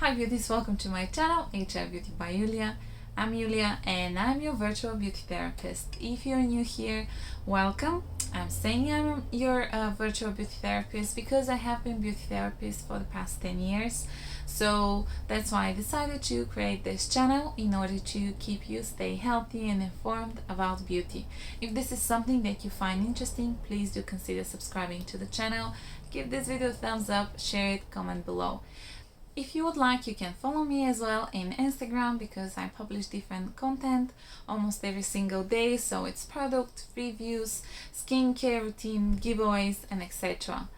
Hi beauties, welcome to my channel, HR Beauty by Julia. I'm Julia and I'm your virtual beauty therapist. If you're new here, welcome. I'm saying I'm your virtual beauty therapist because I have been beauty therapist for the past 10 years. So that's why I decided to create this channel in order to keep you stay healthy and informed about beauty. If this is something that you find interesting, please do consider subscribing to the channel. Give this video a thumbs up, share it, comment below. If you would like, you can follow me as well in Instagram because I publish different content almost every single day. So it's product reviews, skincare routine, giveaways and etc.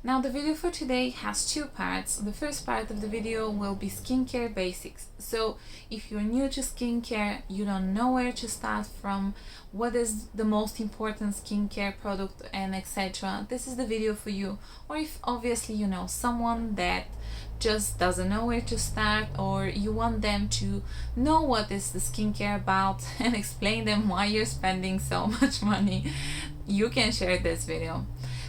Now the video for today has two parts. The first part of the video will be skincare basics. So if you're new to skincare, you don't know where to start from, what is the most important skincare product and etc. This is the video for you. Or if obviously you know someone that just doesn't know where to start, or you want them to know what is the skincare about and explain them why you're spending so much money, you can share this video.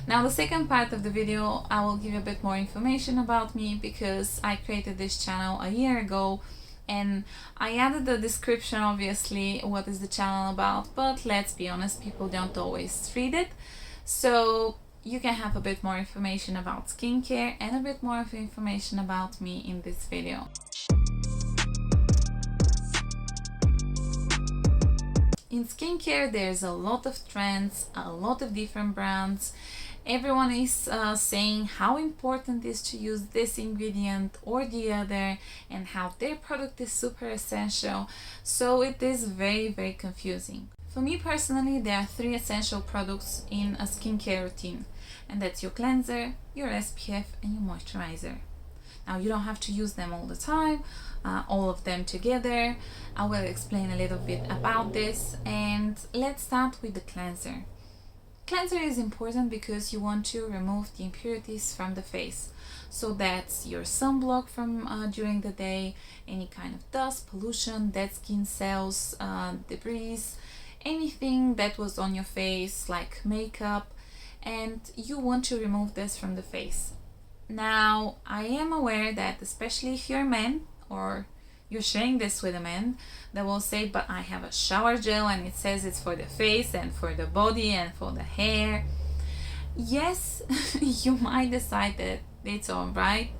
Now the second part of the video, I will give you a bit more information about me because I created this channel a year ago and I added the description obviously what is the channel about, but let's be honest, people don't always read it. So you can have a bit more information about skincare and a bit more of information about me in this video. In skincare, there's a lot of trends, a lot of different brands. Everyone is saying how important it is to use this ingredient or the other and how their product is super essential. So it is very confusing. For me personally, there are three essential products in a skincare routine, and that's your cleanser, your SPF and your moisturizer. Now you don't have to use them all the time, all of them together. I will explain a little bit about this, and let's start with the cleanser. Cleanser is important because you want to remove the impurities from the face. So that's your sunblock from during the day, any kind of dust, pollution, dead skin cells, debris, anything that was on your face like makeup, and you want to remove this from the face. Now I am aware that especially if you're a man or you're sharing this with a man, they will say, but I have a shower gel and it says it's for the face and for the body and for the hair. Yes, you might decide that it's all right,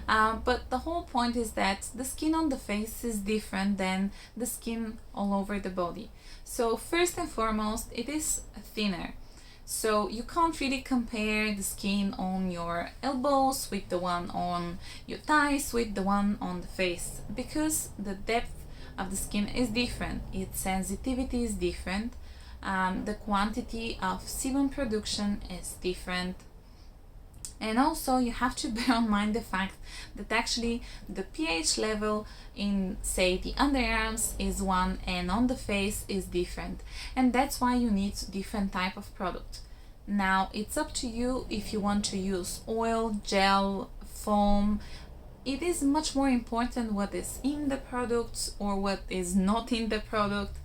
but the whole point is that the skin on the face is different than the skin all over the body. So first and foremost, it is thinner. So you can't really compare the skin on your elbows with the one on your thighs with the one on the face, because the depth of the skin is different, its sensitivity is different, the quantity of sebum production is different. And also you have to bear in mind the fact that actually the pH level in, say, the underarms is one and on the face is different, and that's why you need different type of product. Now it's up to you if you want to use oil, gel, foam. It is much more important what is in the product or what is not in the product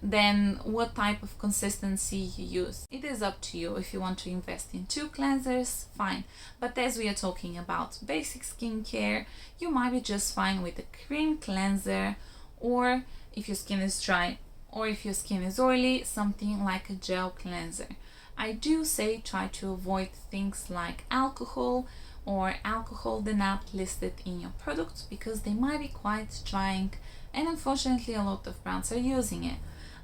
than what type of consistency you use. It is up to you. If you want to invest in two cleansers, fine. But as we are talking about basic skincare, you might be just fine with a cream cleanser, or if your skin is dry or if your skin is oily, something like a gel cleanser. I do say try to avoid things like alcohol or alcohol not listed in your products because they might be quite drying, and unfortunately a lot of brands are using it.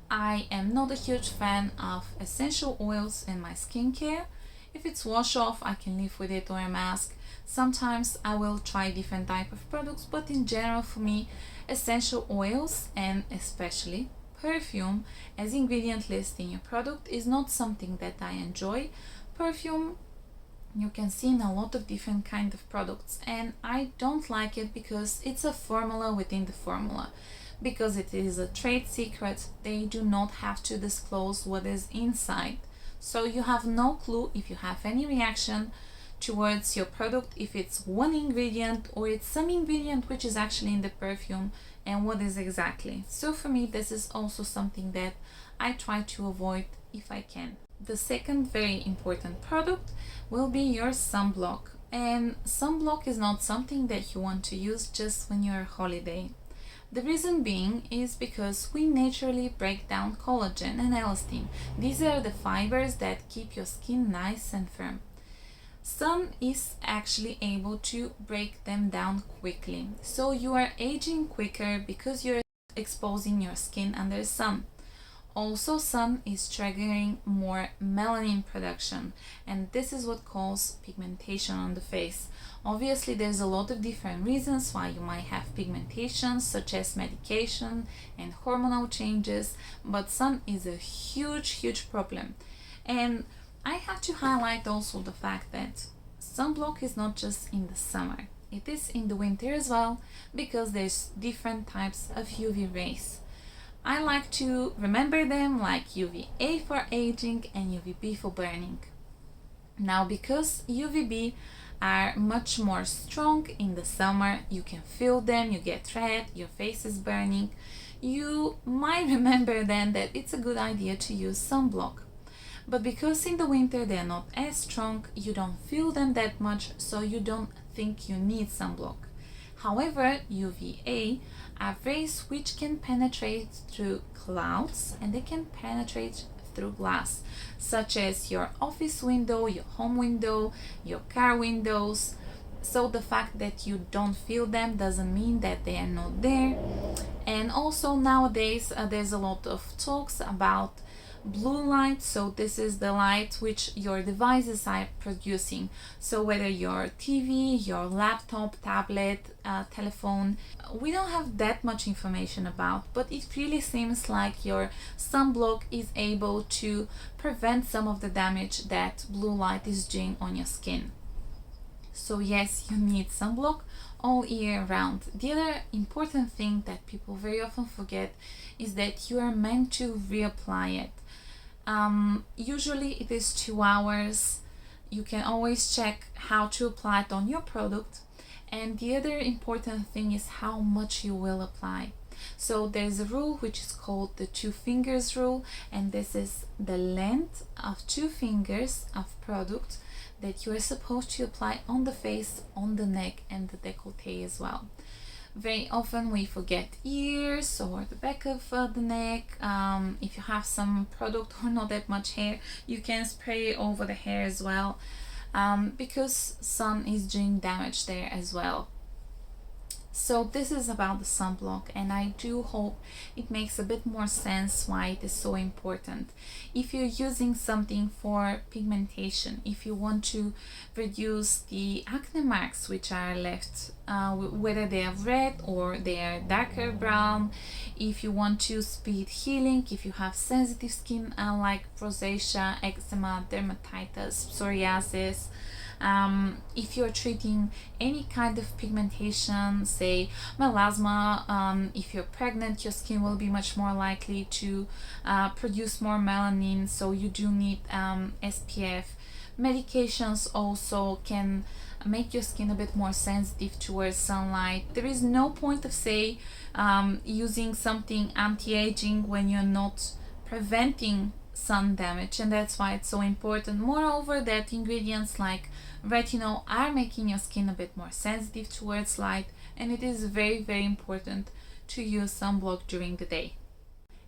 I am not a huge fan of essential oils in my skincare. If it's wash off, I can live with it, or a mask. Sometimes I will try different type of products, but in general for me, essential oils and especially perfume as ingredient list in your product is not something that I enjoy. Perfume you can see in a lot of different kind of products, and I don't like it because it's a formula within the formula. Because it is a trade secret, they do not have to disclose what is inside. So you have no clue if you have any reaction towards your product, if it's one ingredient or it's some ingredient which is actually in the perfume and what is exactly. So for me, this is also something that I try to avoid if I can. The second very important product will be your sunblock. And sunblock is not something that you want to use just when you're on holiday. The reason being is because we naturally break down collagen and elastin. These are the fibers that keep your skin nice and firm. Sun is actually able to break them down quickly. So you are aging quicker because you're exposing your skin under sun. Also, sun is triggering more melanin production, and this is what causes pigmentation on the face. Obviously, there's a lot of different reasons why you might have pigmentation, such as medication and hormonal changes, but sun is a huge problem. And I have to highlight also the fact that sunblock is not just in the summer, it is in the winter as well, because there's different types of UV rays. I like to remember them like UVA for aging and UVB for burning. Now, because UVB are much more strong in the summer, you can feel them, you get red, your face is burning, you might remember then that it's a good idea to use sunblock. But because in the winter they're not as strong, you don't feel them that much, so you don't think you need sunblock. However, UVA are rays which can penetrate through clouds and they can penetrate through glass, such as your office window, your home window, your car windows. So the fact that you don't feel them doesn't mean that they are not there. And also nowadays there's a lot of talks about blue light. So this is the light which your devices are producing. So whether your TV, your laptop, tablet, telephone, we don't have that much information about, but it really seems like your sunblock is able to prevent some of the damage that blue light is doing on your skin. So yes, you need sunblock all year round. The other important thing that people very often forget is that you are meant to reapply it. Usually it is 2 hours. You can always check how to apply it on your product. And the other important thing is how much you will apply. So there's a rule which is called the 2 fingers rule, and this is the length of 2 fingers of product that you are supposed to apply on the face, on the neck, and the décolleté as well. Very often we forget ears or the back of the neck. If you have some product or not that much hair, you can spray over the hair as well, because sun is doing damage there as well. So this is about the sunblock, and I do hope it makes a bit more sense why it is so important. If you're using something for pigmentation, if you want to reduce the acne marks which are left, whether they are red or they are darker brown, if you want to speed healing, if you have sensitive skin like rosacea, eczema, dermatitis, psoriasis, if you're treating any kind of pigmentation, say melasma, if you're pregnant, your skin will be much more likely to produce more melanin, so you do need SPF. Medications also can make your skin a bit more sensitive towards sunlight. There is no point of say using something anti-aging when you're not preventing sun damage, and that's why it's so important. Moreover, that ingredients like retinol are making your skin a bit more sensitive towards light, and it is very important to use sunblock during the day.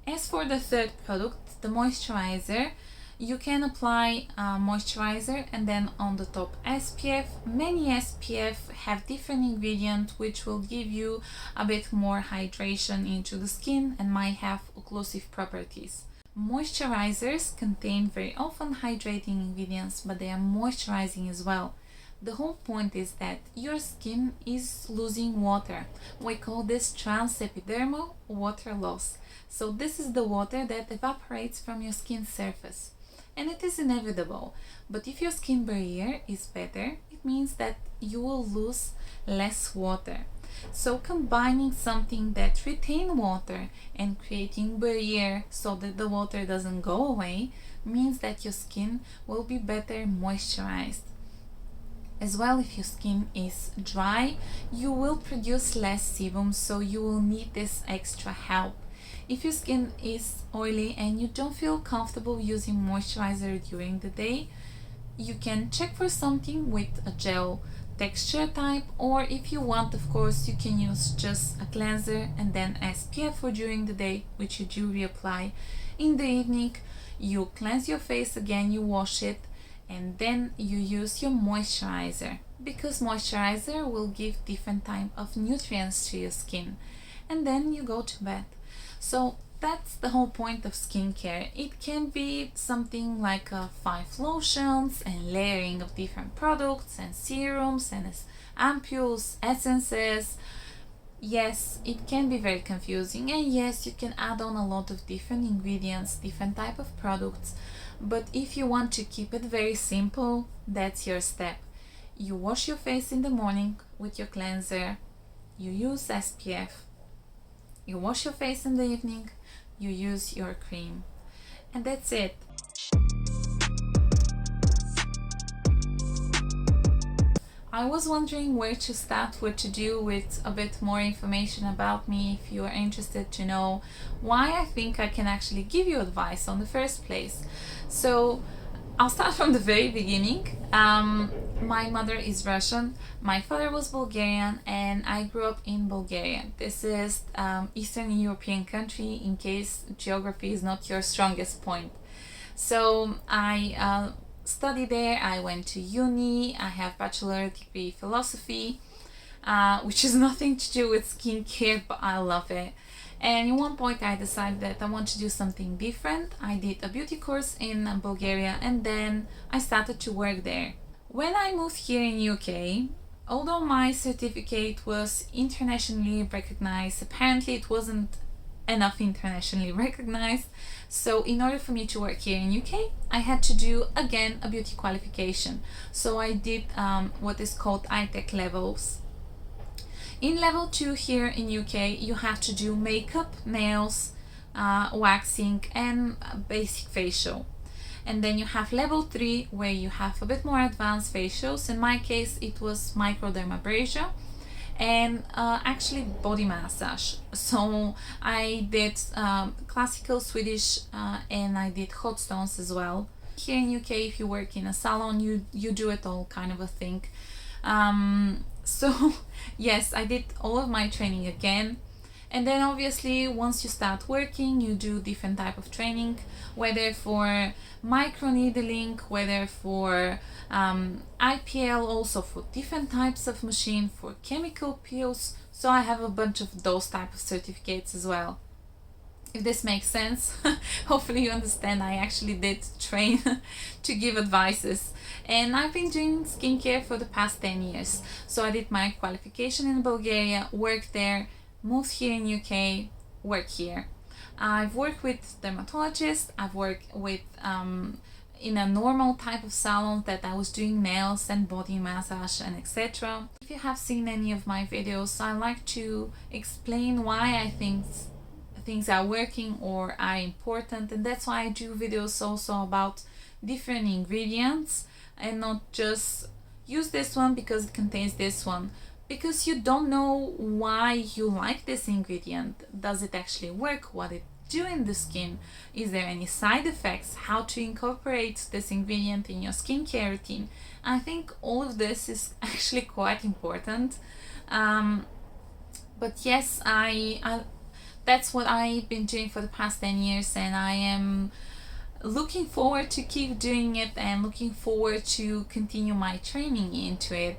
As for the third product, the moisturizer, you can apply moisturizer and then on the top SPF. Many SPF have different ingredients which will give you a bit more hydration into the skin and might have occlusive properties. Moisturizers contain very often hydrating ingredients, but they are moisturizing as well. The whole point is that your skin is losing water. We call this transepidermal water loss. So this is the water that evaporates from your skin surface. And it is inevitable. But if your skin barrier is better, it means that you will lose less water. So combining something that retains water and creating barrier so that the water doesn't go away means that your skin will be better moisturized. As well, if your skin is dry, you will produce less sebum, so you will need this extra help. If your skin is oily and you don't feel comfortable using moisturizer during the day, you can check for something with a gel texture type, or if you want, of course, you can use just a cleanser and then SPF for during the day, which you do reapply in the evening. You cleanse your face again, you wash it, and then you use your moisturizer, because moisturizer will give different type of nutrients to your skin, and then you go to bed. So that's the whole point of skincare. It can be something like 5 lotions and layering of different products and serums and ampoules, essences. Yes, it can be very confusing, and yes, you can add on a lot of different ingredients, different type of products. But if you want to keep it very simple, that's your step. You wash your face in the morning with your cleanser, you use SPF, you wash your face in the evening, you use your cream, and that's it. I was wondering where to start, what to do with a bit more information about me, if you are interested to know why I think I can actually give you advice on the first place. So I'll start from the very beginning. My mother is Russian, my father was Bulgarian, and I grew up in Bulgaria. This is Eastern European country, in case geography is not your strongest point. So I studied there, I went to uni, I have bachelor degree philosophy, which is nothing to do with skincare, but I love it. And at one point I decided that I want to do something different. I did a beauty course in Bulgaria, and then I started to work there. When I moved here in UK, although my certificate was internationally recognized, apparently it wasn't enough internationally recognized. So in order for me to work here in UK, I had to do again a beauty qualification. So I did what is called ITEC levels. In level 2 here in UK, you have to do makeup, nails, waxing, and basic facial. And then you have level 3, where you have a bit more advanced facials. In my case, it was microdermabrasion and actually body massage. So I did classical Swedish and I did hot stones as well. Here in UK, if you work in a salon, you do it all kind of a thing. So yes, I did all of my training again. And then obviously once you start working, you do different type of training, whether for micro needling, whether for IPL, also for different types of machine, for chemical peels. So I have a bunch of those type of certificates as well. If this makes sense, hopefully you understand. I actually did train to give advices, and I've been doing skincare for the past 10 years. So I did my qualification in Bulgaria, worked there, moved here in UK, work here. I've worked with dermatologists, I've worked with in a normal type of salon that I was doing nails and body massage and etc. If you have seen any of my videos, I like to explain why I think things are working or are important, and that's why I do videos also about different ingredients and not just use this one because it contains this one, because you don't know why you like this ingredient. Does it actually work? What it do in the skin? Is there any side effects? How to incorporate this ingredient in your skincare routine? I think all of this is actually quite important. But yes, I that's what I've been doing for the past 10 years, and I am looking forward to keep doing it and looking forward to continue my training into it.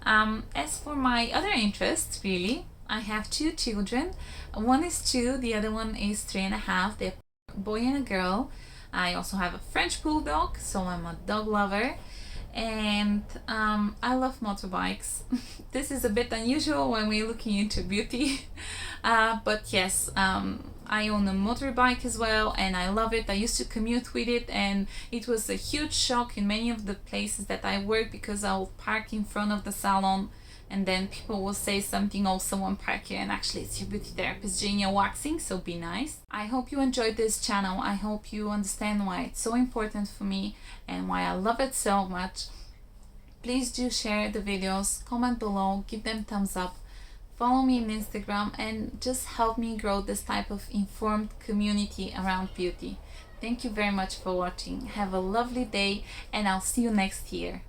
As for my other interests, really, I have 2 children. One is 2, the other one is 3.5. They're a boy and a girl. I also have a French bulldog, so I'm a dog lover. And I love motorbikes. This is a bit unusual when we're looking into beauty. But yes, I own a motorbike as well, and I love it. I used to commute with it, and it was a huge shock in many of the places that I work, because I'll park in front of the salon and then people will say something, oh, someone park here, and actually it's your beauty therapist doing your waxing, so be nice. I hope you enjoyed this channel. I hope you understand why it's so important for me and why I love it so much. Please do share the videos, comment below, give them thumbs up, follow me on Instagram, and just help me grow this type of informed community around beauty. Thank you very much for watching. Have a lovely day, and I'll see you next year.